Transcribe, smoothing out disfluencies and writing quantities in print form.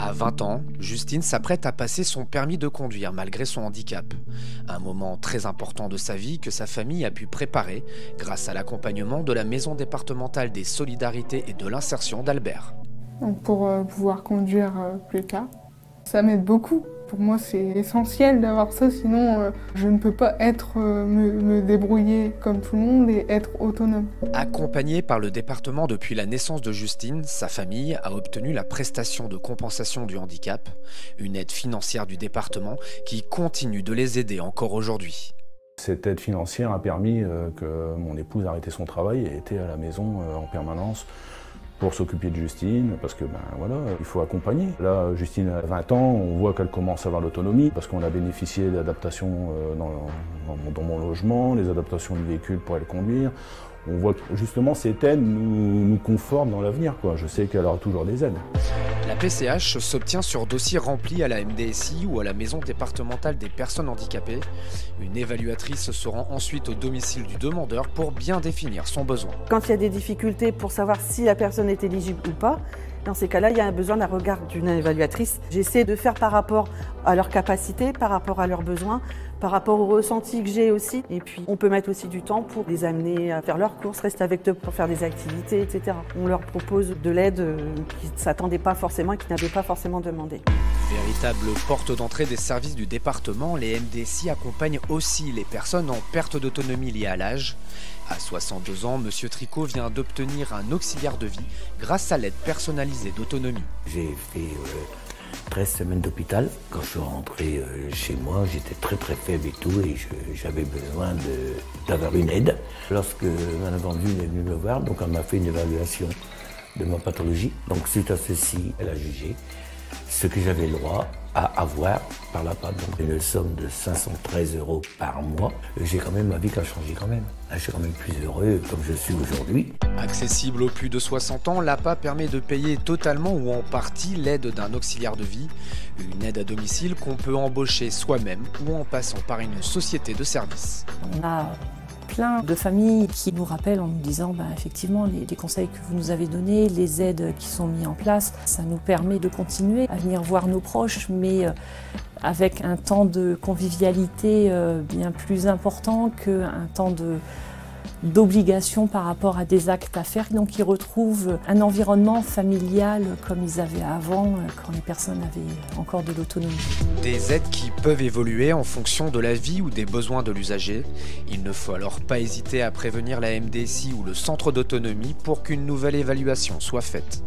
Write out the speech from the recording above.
À 20 ans, Justine s'apprête à passer son permis de conduire malgré son handicap. Un moment très important de sa vie que sa famille a pu préparer grâce à l'accompagnement de la Maison départementale des solidarités et de l'insertion d'Albert. Donc pour pouvoir conduire plus tard, ça m'aide beaucoup. Pour moi, c'est essentiel d'avoir ça, sinon je ne peux pas me débrouiller comme tout le monde et être autonome. Accompagnée par le département depuis la naissance de Justine, sa famille a obtenu la prestation de compensation du handicap, une aide financière du département qui continue de les aider encore aujourd'hui. Cette aide financière a permis que mon épouse a arrêté son travail et était à la maison en permanence pour s'occuper de Justine, parce que voilà, il faut accompagner. Là, Justine a 20 ans, on voit qu'elle commence à avoir l'autonomie, parce qu'on a bénéficié d'adaptations dans mon logement, les adaptations du véhicule pour elle conduire. On voit que justement cette aide nous conforte dans l'avenir, quoi. Je sais qu'elle aura toujours des aides. La PCH s'obtient sur dossier rempli à la MDSI ou à la Maison départementale des personnes handicapées. Une évaluatrice se rend ensuite au domicile du demandeur pour bien définir son besoin. Quand il y a des difficultés pour savoir si la personne est éligible ou pas, dans ces cas-là, il y a besoin d'un regard d'une évaluatrice. J'essaie de faire par rapport à leurs capacités, par rapport à leurs besoins, par rapport au ressenti que j'ai aussi. Et puis, on peut mettre aussi du temps pour les amener à faire leurs courses, rester avec eux pour faire des activités, etc. On leur propose de l'aide qu'ils ne s'attendaient pas forcément et qu'ils n'avaient pas forcément demandé. Véritable porte d'entrée des services du département, les MDSI accompagnent aussi les personnes en perte d'autonomie liée à l'âge. À 62 ans, M. Tricot vient d'obtenir un auxiliaire de vie grâce à l'aide personnalisée d'autonomie. J'ai fait 13 semaines d'hôpital. Quand je suis rentré chez moi, j'étais très faible et tout, et j'avais besoin d'avoir une aide. Lorsque Mme Vendu est venue me voir, donc elle m'a fait une évaluation de ma pathologie. Donc suite à ceci, elle a jugé ce que j'avais le droit à avoir par la PAD. Donc une somme de 513 € par mois. J'ai quand même ma vie qui a changé quand même. Je suis quand même plus heureux comme je suis aujourd'hui. Accessible aux plus de 60 ans, l'APA permet de payer totalement ou en partie l'aide d'un auxiliaire de vie. Une aide à domicile qu'on peut embaucher soi-même ou en passant par une société de services. On a plein de familles qui nous rappellent en nous disant effectivement les conseils que vous nous avez donnés, les aides qui sont mises en place, ça nous permet de continuer à venir voir nos proches, mais avec un temps de convivialité bien plus important qu'un temps d'obligation par rapport à des actes à faire. Donc ils retrouvent un environnement familial comme ils avaient avant, quand les personnes avaient encore de l'autonomie. Des aides qui peuvent évoluer en fonction de la vie ou des besoins de l'usager. Il ne faut alors pas hésiter à prévenir la MDSI ou le centre d'autonomie pour qu'une nouvelle évaluation soit faite.